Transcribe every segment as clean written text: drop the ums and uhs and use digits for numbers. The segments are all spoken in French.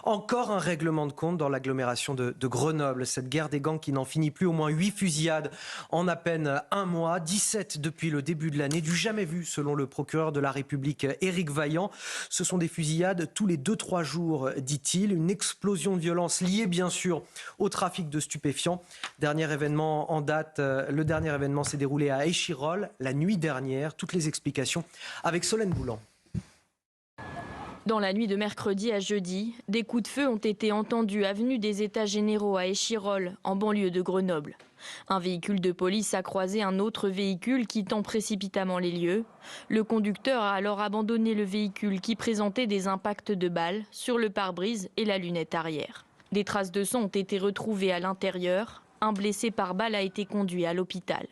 Encore un règlement de compte dans l'agglomération de Grenoble. Cette guerre des gangs qui n'en finit plus. Au moins 8 fusillades en à peine un mois. 17 depuis le début de l'année. Du jamais vu selon le procureur de la République Éric Vaillant. Ce sont des fusillades tous les 2-3 jours, dit-il. Une explosion de violence liée bien sûr au trafic de stupéfiants. Dernier événement en date, le dernier événement s'est déroulé à Échirolles la nuit dernière. Toutes les explications avec Solène Boulan. Dans la nuit de mercredi à jeudi, des coups de feu ont été entendus avenue des États Généraux à Échirolles, en banlieue de Grenoble. Un véhicule de police a croisé un autre véhicule quittant précipitamment les lieux. Le conducteur a alors abandonné le véhicule qui présentait des impacts de balles sur le pare-brise et la lunette arrière. Des traces de sang ont été retrouvées à l'intérieur. Un blessé par balle a été conduit à l'hôpital.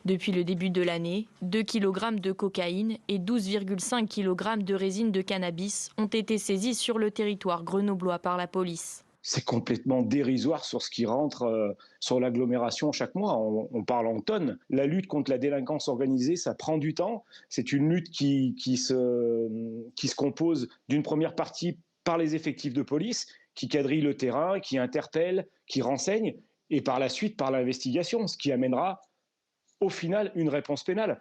Depuis le début de l'année, 2 kg de cocaïne et 12,5 kg de résine de cannabis ont été saisis sur le territoire grenoblois par la police. C'est complètement dérisoire sur ce qui rentre sur l'agglomération chaque mois. On parle en tonnes. La lutte contre la délinquance organisée, ça prend du temps. C'est une lutte qui se compose d'une première partie par les effectifs de police, qui quadrillent le terrain, qui interpellent, qui renseignent, et par la suite par l'investigation, ce qui amènera au final une réponse pénale.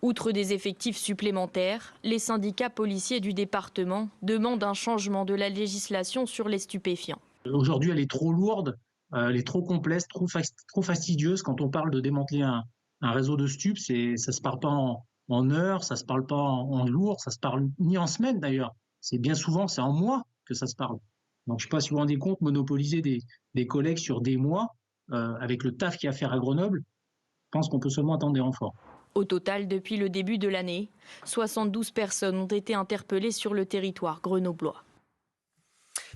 Outre des effectifs supplémentaires, les syndicats policiers du département demandent un changement de la législation sur les stupéfiants. Aujourd'hui, elle est trop lourde, elle est trop complexe, trop fastidieuse. Quand on parle de démanteler un réseau de stupes, ça ne se parle pas en heures, ça ne se parle pas en jours, ça ne se parle ni en semaines d'ailleurs. C'est bien souvent, c'est en mois que ça se parle. Donc je ne sais pas si vous vous rendez compte, monopoliser des collègues sur des mois, avec le taf qu'il y a à faire à Grenoble, je pense qu'on peut seulement attendre des renforts. Au total, depuis le début de l'année, 72 personnes ont été interpellées sur le territoire grenoblois.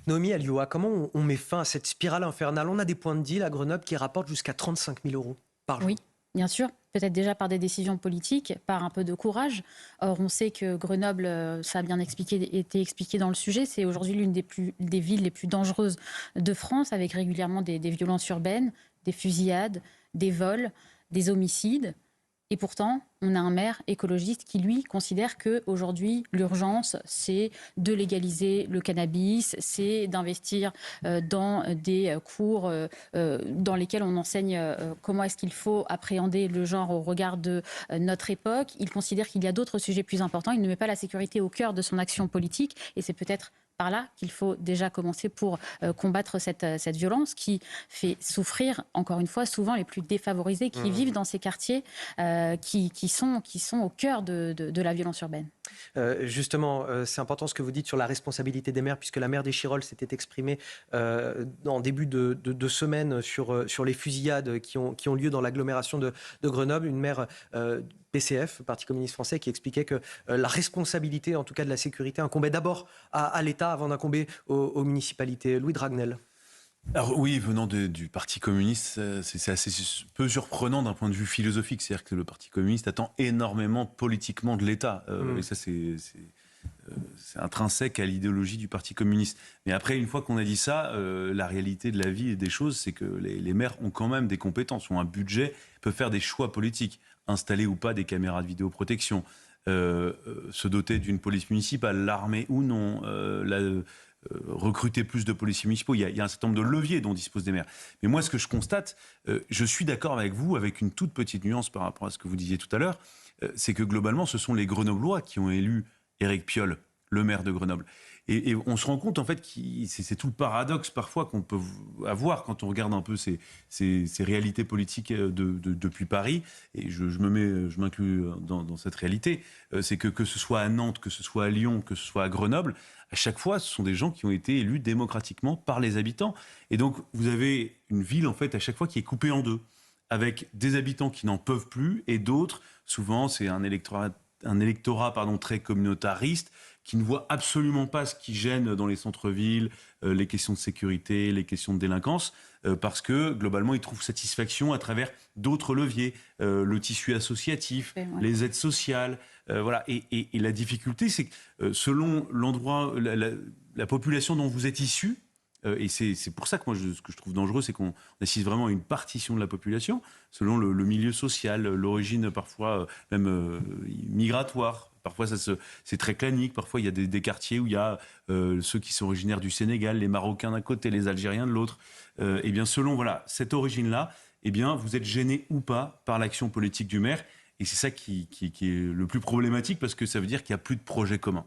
Noémie Alioua, comment on met fin à cette spirale infernale? On a des points de deal à Grenoble qui rapportent jusqu'à 35 000 euros par jour. Oui, bien sûr. Peut-être déjà par des décisions politiques, par un peu de courage. Or, on sait que Grenoble, ça a bien été expliqué dans le sujet, c'est aujourd'hui l'une des villes les plus dangereuses de France, avec régulièrement des violences urbaines, des fusillades, des vols, des homicides. Et pourtant, on a un maire écologiste qui, lui, considère qu'aujourd'hui, l'urgence, c'est de légaliser le cannabis, c'est d'investir dans des cours dans lesquels on enseigne comment est-ce qu'il faut appréhender le genre au regard de notre époque. Il considère qu'il y a d'autres sujets plus importants. Il ne met pas la sécurité au cœur de son action politique. Et c'est peut-être par là qu'il faut déjà commencer pour combattre cette violence qui fait souffrir, encore une fois, souvent les plus défavorisés qui vivent dans ces quartiers qui sont au cœur de la violence urbaine. Justement, c'est important ce que vous dites sur la responsabilité des maires, puisque la maire d'Échirolles s'était exprimée en début de semaine sur les fusillades qui ont lieu dans l'agglomération de Grenoble. Une maire PCF, Parti communiste français, qui expliquait que la responsabilité, en tout cas de la sécurité, incombait d'abord à l'État avant d'incomber aux municipalités. Louis Dragnel. Alors oui, venant du Parti communiste, c'est assez peu surprenant d'un point de vue philosophique. C'est-à-dire que le Parti communiste attend énormément politiquement de l'État. Et ça, c'est intrinsèque à l'idéologie du Parti communiste. Mais après, une fois qu'on a dit ça, la réalité de la vie et des choses, c'est que les maires ont quand même des compétences, ont un budget, peuvent faire des choix politiques, installer ou pas des caméras de vidéoprotection, se doter d'une police municipale, l'armée ou non, recruter plus de policiers municipaux. Il y a un certain nombre de leviers dont disposent des maires. Mais moi, ce que je constate, je suis d'accord avec vous, avec une toute petite nuance par rapport à ce que vous disiez tout à l'heure, c'est que globalement, ce sont les Grenoblois qui ont élu Éric Piolle, le maire de Grenoble. Et on se rend compte, en fait, c'est tout le paradoxe parfois qu'on peut avoir quand on regarde un peu ces réalités politiques depuis Paris. Et je m'inclus dans cette réalité. C'est que ce soit à Nantes, que ce soit à Lyon, que ce soit à Grenoble, à chaque fois, ce sont des gens qui ont été élus démocratiquement par les habitants. Et donc, vous avez une ville, en fait, à chaque fois qui est coupée en deux, avec des habitants qui n'en peuvent plus et d'autres, souvent, c'est un électorat très communautariste, qui ne voit absolument pas ce qui gêne dans les centres-villes, les questions de sécurité, les questions de délinquance, parce que globalement, ils trouvent satisfaction à travers d'autres leviers, le tissu associatif, les aides sociales, voilà. Et la difficulté, c'est que selon l'endroit, la population dont vous êtes issu, et c'est pour ça que moi, ce que je trouve dangereux, c'est qu'on assiste vraiment à une partition de la population, selon le milieu social, l'origine parfois même migratoire, parfois c'est très clanique, parfois il y a des quartiers où il y a ceux qui sont originaires du Sénégal, les Marocains d'un côté, les Algériens de l'autre. Et bien selon cette origine-là, eh bien vous êtes gêné ou pas par l'action politique du maire. Et c'est ça qui est le plus problématique parce que ça veut dire qu'il n'y a plus de projet commun.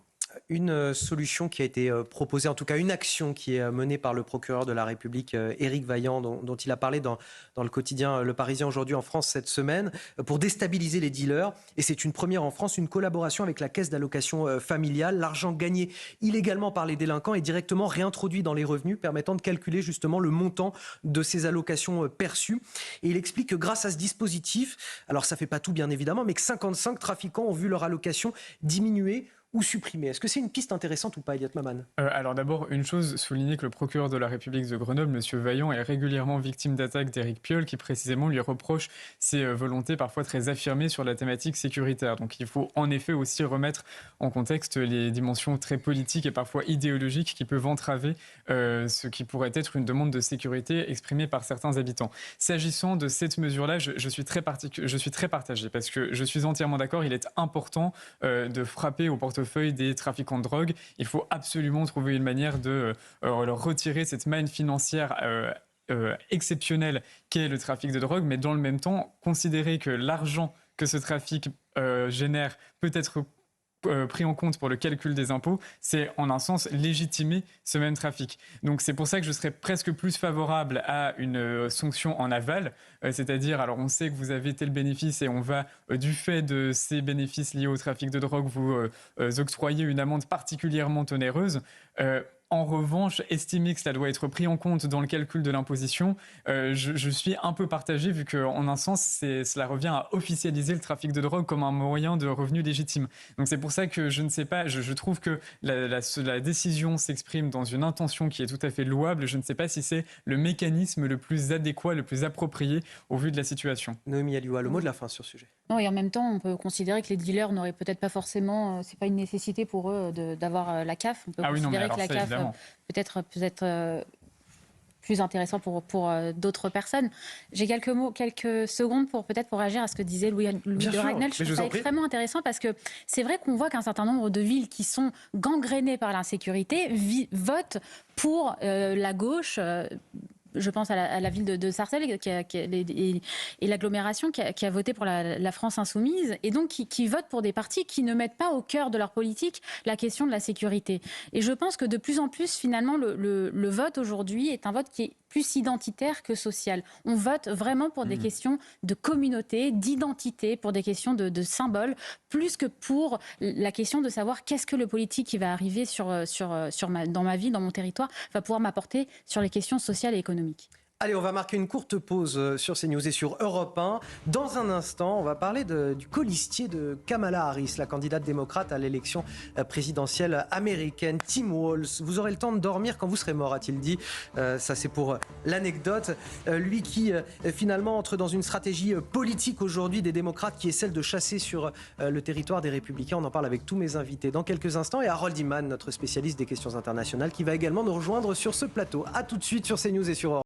Une solution qui a été proposée, en tout cas une action qui est menée par le procureur de la République, Éric Vaillant, dont il a parlé dans le quotidien Le Parisien aujourd'hui en France cette semaine, pour déstabiliser les dealers. Et c'est une première en France, une collaboration avec la caisse d'allocation familiale. L'argent gagné illégalement par les délinquants est directement réintroduit dans les revenus, permettant de calculer justement le montant de ces allocations perçues. Et il explique que grâce à ce dispositif, alors ça ne fait pas tout bien évidemment, mais que 55 trafiquants ont vu leur allocation diminuer ou supprimer. Est-ce que c'est une piste intéressante ou pas, Elliot Maman? Alors d'abord, une chose, souligner que le procureur de la République de Grenoble, M. Vaillant, est régulièrement victime d'attaques d'Éric Piolle qui précisément lui reproche ses volontés parfois très affirmées sur la thématique sécuritaire. Donc il faut en effet aussi remettre en contexte les dimensions très politiques et parfois idéologiques qui peuvent entraver ce qui pourrait être une demande de sécurité exprimée par certains habitants. S'agissant de cette mesure-là, je suis très partagé parce que je suis entièrement d'accord, il est important de frapper au portefeuille des trafiquants de drogue. Il faut absolument trouver une manière de leur retirer cette manne financière exceptionnelle qu'est le trafic de drogue, mais dans le même temps, considérer que l'argent que ce trafic génère peut être pris en compte pour le calcul des impôts, c'est en un sens légitimer ce même trafic. Donc c'est pour ça que je serais presque plus favorable à une sanction en aval, c'est-à-dire, alors on sait que vous avez tel bénéfice et on va, du fait de ces bénéfices liés au trafic de drogue, vous octroyer une amende particulièrement onéreuse. En revanche, estimer que cela doit être pris en compte dans le calcul de l'imposition, je suis un peu partagé vu qu'en un sens, cela revient à officialiser le trafic de drogue comme un moyen de revenu légitime. Donc c'est pour ça que je ne sais pas, je trouve que la décision s'exprime dans une intention qui est tout à fait louable. Je ne sais pas si c'est le mécanisme le plus adéquat, le plus approprié au vu de la situation. Noémie Alioua, le mot de la fin sur ce sujet. Non, et en même temps, on peut considérer que les dealers n'auraient peut-être pas forcément, c'est pas une nécessité pour eux d'avoir la CAF. On peut considérer que la CAF peut-être plus intéressant pour d'autres personnes. J'ai quelques secondes pour réagir à ce que disait Louis de Ragnel. Je trouve ça extrêmement intéressant parce que c'est vrai qu'on voit qu'un certain nombre de villes qui sont gangrénées par l'insécurité votent pour la gauche. Je pense à la ville de Sarcelles et l'agglomération qui a voté pour la France insoumise et donc qui vote pour des partis qui ne mettent pas au cœur de leur politique la question de la sécurité. Et je pense que de plus en plus, finalement, le vote aujourd'hui est un vote qui est plus identitaire que social. On vote vraiment pour des questions de communauté, d'identité, pour des questions de symboles, plus que pour la question de savoir qu'est-ce que le politique qui va arriver dans ma vie, dans mon territoire, va pouvoir m'apporter sur les questions sociales et économiques. Allez, on va marquer une courte pause sur CNews et sur Europe 1. Dans un instant, on va parler du colistier de Kamala Harris, la candidate démocrate à l'élection présidentielle américaine, Tim Walz. Vous aurez le temps de dormir quand vous serez mort, a-t-il dit. Ça, c'est pour l'anecdote. Lui qui, finalement, entre dans une stratégie politique aujourd'hui des démocrates qui est celle de chasser sur le territoire des Républicains. On en parle avec tous mes invités dans quelques instants. Et Harold Iman, notre spécialiste des questions internationales, qui va également nous rejoindre sur ce plateau. A tout de suite sur CNews et sur Europe 1.